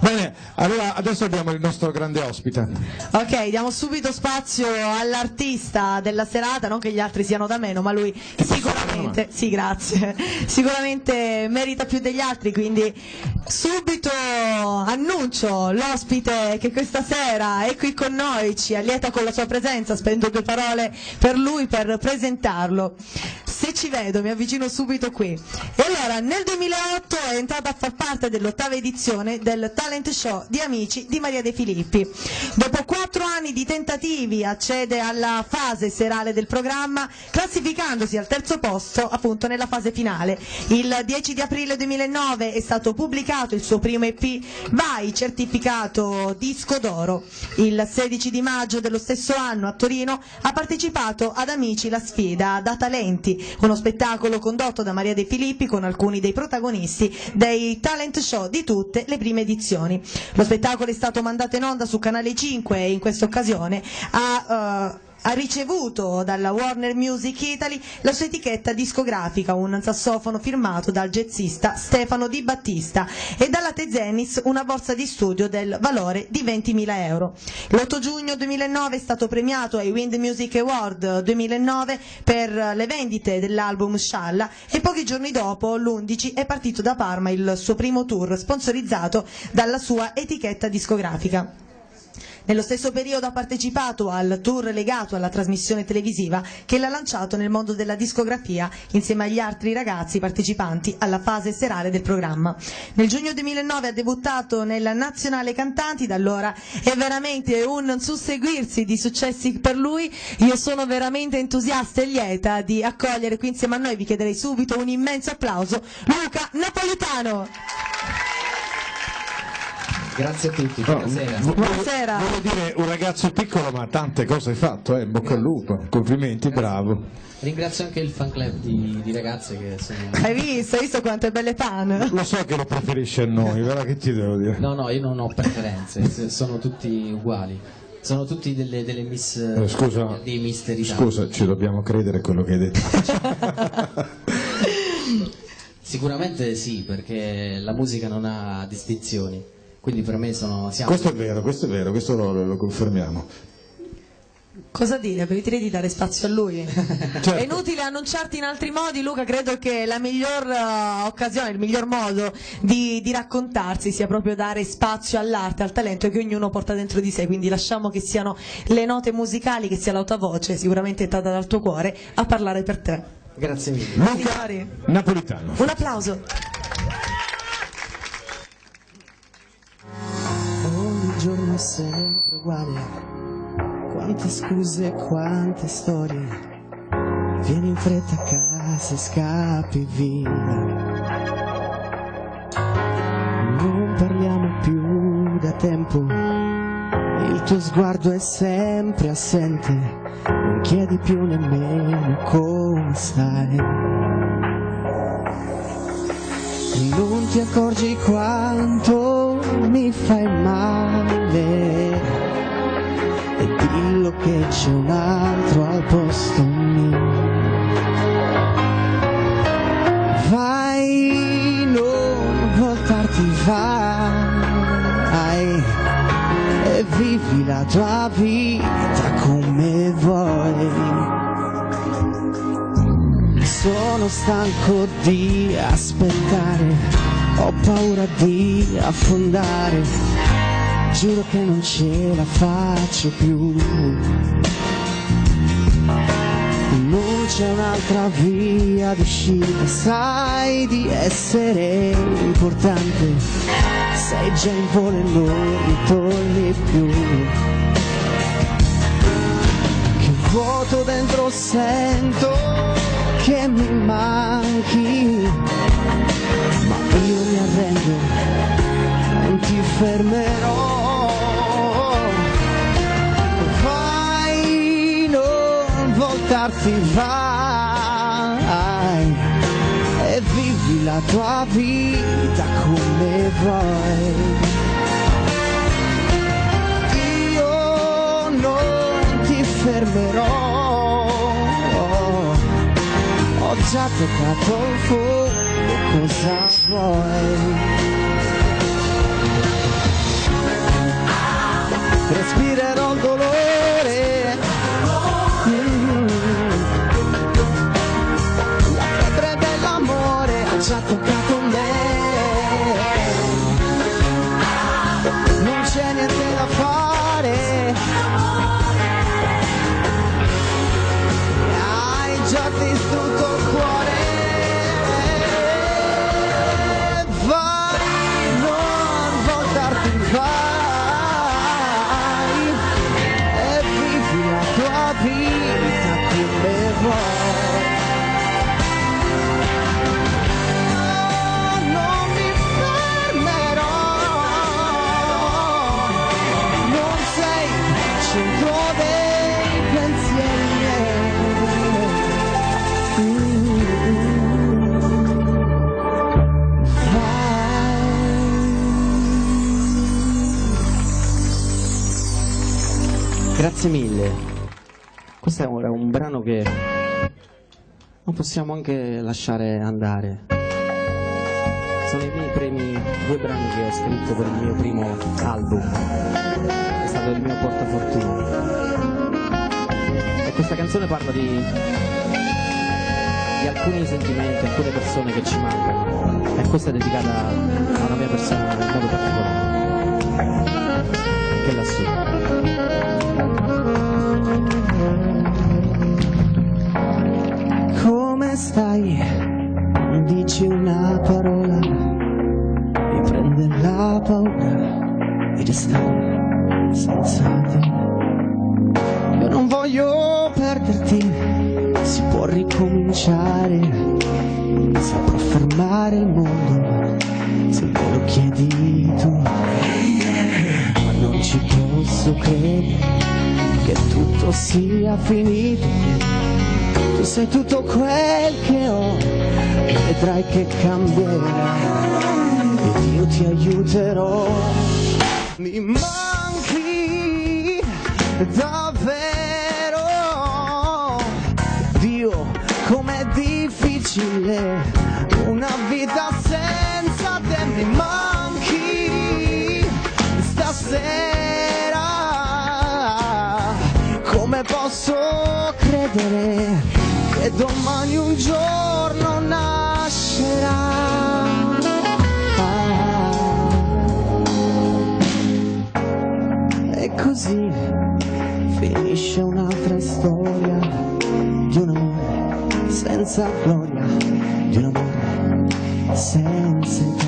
Bene, allora adesso abbiamo il nostro grande ospite. Ok, diamo subito spazio all'artista della serata, non che gli altri siano da meno, ma lui sicuramente, sì grazie, sicuramente merita più degli altri, quindi subito annuncio l'ospite che questa sera è qui con noi, ci allieta con la sua presenza, spendo 2 parole per lui per presentarlo. Se ci vedo mi avvicino subito qui. E allora nel 2008 è entrata a far parte dell'8ª edizione del talent show di Amici di Maria De Filippi. Dopo 4 anni di tentativi accede alla fase serale del programma, classificandosi al 3° posto appunto nella fase finale. Il 10 di aprile 2009 è stato pubblicato il suo primo EP Vai, certificato disco d'oro. Il 16 di maggio dello stesso anno a Torino ha partecipato ad Amici la sfida da talenti, uno spettacolo condotto da Maria De Filippi con alcuni dei protagonisti dei talent show di tutte le prime edizioni. Lo spettacolo è stato mandato in onda su Canale 5 e in questa occasione ha ricevuto dalla Warner Music Italy la sua etichetta discografica, un sassofono firmato dal jazzista Stefano Di Battista e dalla Tezenis una borsa di studio del valore di 20.000 euro. L'8 giugno 2009 è stato premiato ai Wind Music Award 2009 per le vendite dell'album Scialla e pochi giorni dopo, l'11, è partito da Parma il suo primo tour sponsorizzato dalla sua etichetta discografica. Nello stesso periodo ha partecipato al tour legato alla trasmissione televisiva che l'ha lanciato nel mondo della discografia insieme agli altri ragazzi partecipanti alla fase serale del programma. Nel giugno 2009 ha debuttato nella Nazionale Cantanti, da allora è veramente un susseguirsi di successi per lui. Io sono veramente entusiasta e lieta di accogliere qui insieme a noi, vi chiederei subito un immenso applauso, Luca Napolitano. Grazie a tutti, buonasera. Buonasera. Voglio dire, un ragazzo piccolo ma tante cose hai fatto, in bocca al lupo, complimenti, bravo. Ringrazio anche il fan club di ragazze che sono... Hai visto quante belle fan? Lo so che lo preferisci a noi, però che ti devo dire? No, io non ho preferenze, sono tutti uguali. Sono tutti delle miss... Scusa, dei misteri. scusa, ci dobbiamo credere quello che hai detto. Sicuramente sì, perché la musica non ha distinzioni. Quindi per me siamo... Questo è vero, questo lo confermiamo. Cosa dire? Direi di dare spazio a lui. Certo. È inutile annunciarti in altri modi, Luca, credo che la miglior occasione, il miglior modo di raccontarsi sia proprio dare spazio all'arte, al talento che ognuno porta dentro di sé, quindi lasciamo che siano le note musicali, che sia la tua voce, sicuramente entrata dal tuo cuore, a parlare per te. Grazie mille. Luca Napolitano. Un applauso. Ogni giorno è sempre uguale, quante scuse, quante storie, vieni in fretta a casa e scappi via. Non parliamo più da tempo, il tuo sguardo è sempre assente, non chiedi più nemmeno come stai. Non ti accorgi quanto mi fai male e dillo che c'è un altro al posto mio. Vai, non voltarti, vai e vivi la tua vita come vuoi. Sono stanco di aspettare, ho paura di affondare, giuro che non ce la faccio più. Non c'è un'altra via d'uscita, sai di essere importante, sei già in volo e non ritorni più. Che vuoto dentro sento che mi manchi, ma io mi arrendo, non ti fermerò. Vai, non voltarti, vai e vivi la tua vita come vuoi. Io non ti fermerò, ho già toccato il fuoco, cosa vuoi? Grazie mille. Questo era un brano che non possiamo anche lasciare andare. Sono i miei primi 2 brani che ho scritto per il mio primo album. È stato il mio portafortuna. E questa canzone parla di alcuni sentimenti, alcune persone che ci mancano. E questa è dedicata a una mia persona in modo particolare. Che è lassù. Come stai? Dici una parola, mi prende la paura di restare senza te. Io non voglio perderti, si può ricominciare, si può fermare il mondo se me lo chiedi tu. Ma non ci posso credere che tutto sia finito. Tu sei tutto quel che ho, vedrai che cambierà ed io ti aiuterò. Mi manchi davvero, Dio, com'è difficile una vita senza te. Mi manchi stasera, come posso credere che domani un giorno nascerà. E così finisce un'altra storia di un amore senza gloria, di un amore senza età.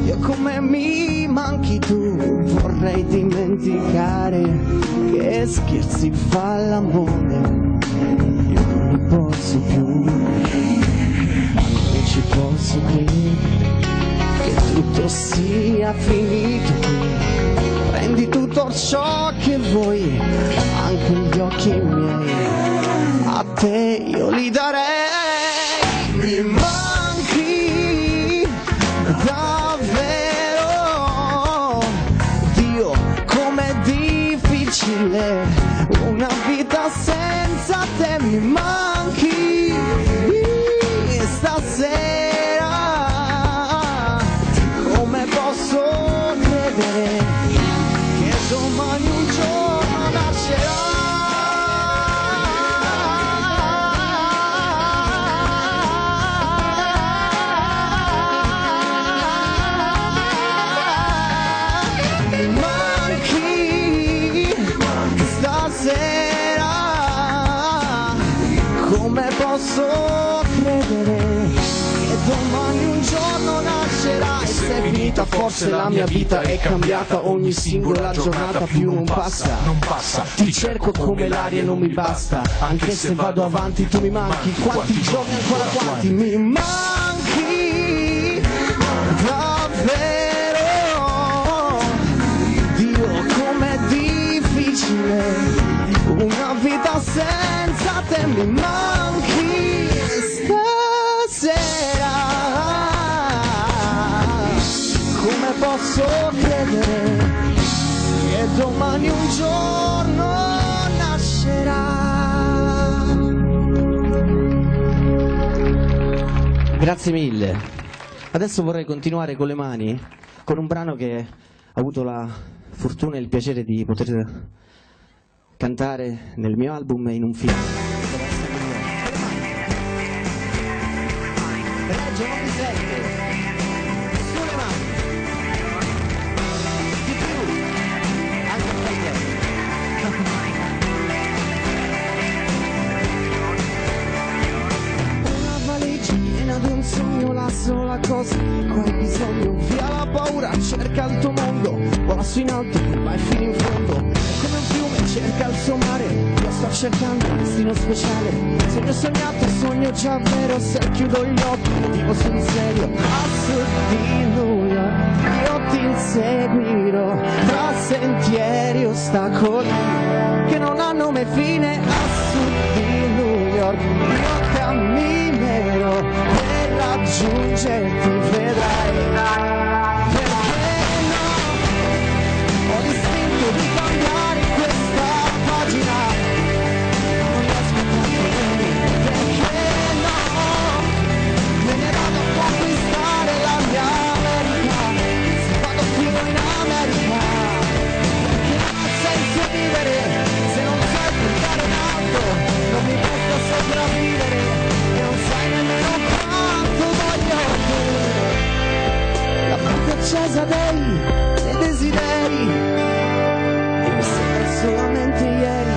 Io come mi manchi tu, vorrei dimenticare che scherzi fa l'amore. Posso più, non ci posso credere che tutto sia finito qui. Prendi tutto ciò che vuoi, anche gli occhi miei, a te io li darei. Mi manchi davvero, Dio, com'è difficile una vita senza te. Mi manchi stasera, come posso credere che domani un giorno nascerà. Mi manchi stasera, come posso credere che domani un giorno nascerà. E se è finita forse la mia vita è cambiata, ogni singola giornata più non passa. Ti cerco come l'aria e non mi basta, anche se vado avanti tu mi manchi. Quanti giorni ancora, quanti mi manchi davvero, Dio, com'è difficile una vita senza te. Mi manchi stasera, come posso credere che domani un giorno nascerà. Grazie mille. Adesso vorrei continuare con le mani, con un brano che ho avuto la fortuna e il piacere di poter cantare nel mio album e in un film. Reggio, non mi sente. Sulle mani. Di più. Anche a tagliare. Una valigia piena di un sogno, la sola cosa di cui hai bisogno. Via la paura, cerca il tuo mondo. Vola su in alto, vai fino in fondo. Come un fiume cerca il suo mare, io sto cercando un destino speciale. Sogno sognato, sogno già vero, se chiudo gli occhi vivo sul serio. A sud di New York io ti inseguirò, tra sentieri, ostacoli che non hanno mai fine. A sud di New York io camminerò per raggiungerti, vedrai. Perché no? Ho l'istinto di cambiare questa nei desideri, e mi sembra solamente ieri.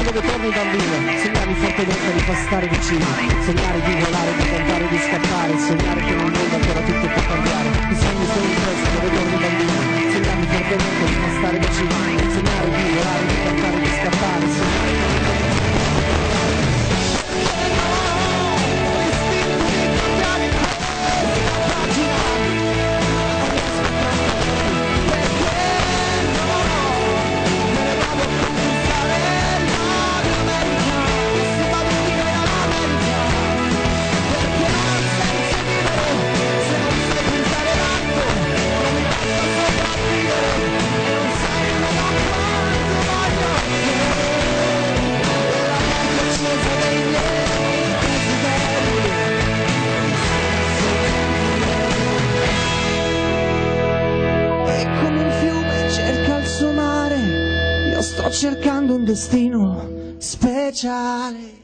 Dove torni bambino, sognare fortemente di far stare vicino, sognare di volare, di cantare, di scappare, sognare che nel mondo ancora tutto può cambiare. I sogni sono in questo dove torni bambino, sognare fortemente di far stare vicino, sognare di volare, di cantare, di scappare, sognare che nel mondo sto cercando un destino speciale.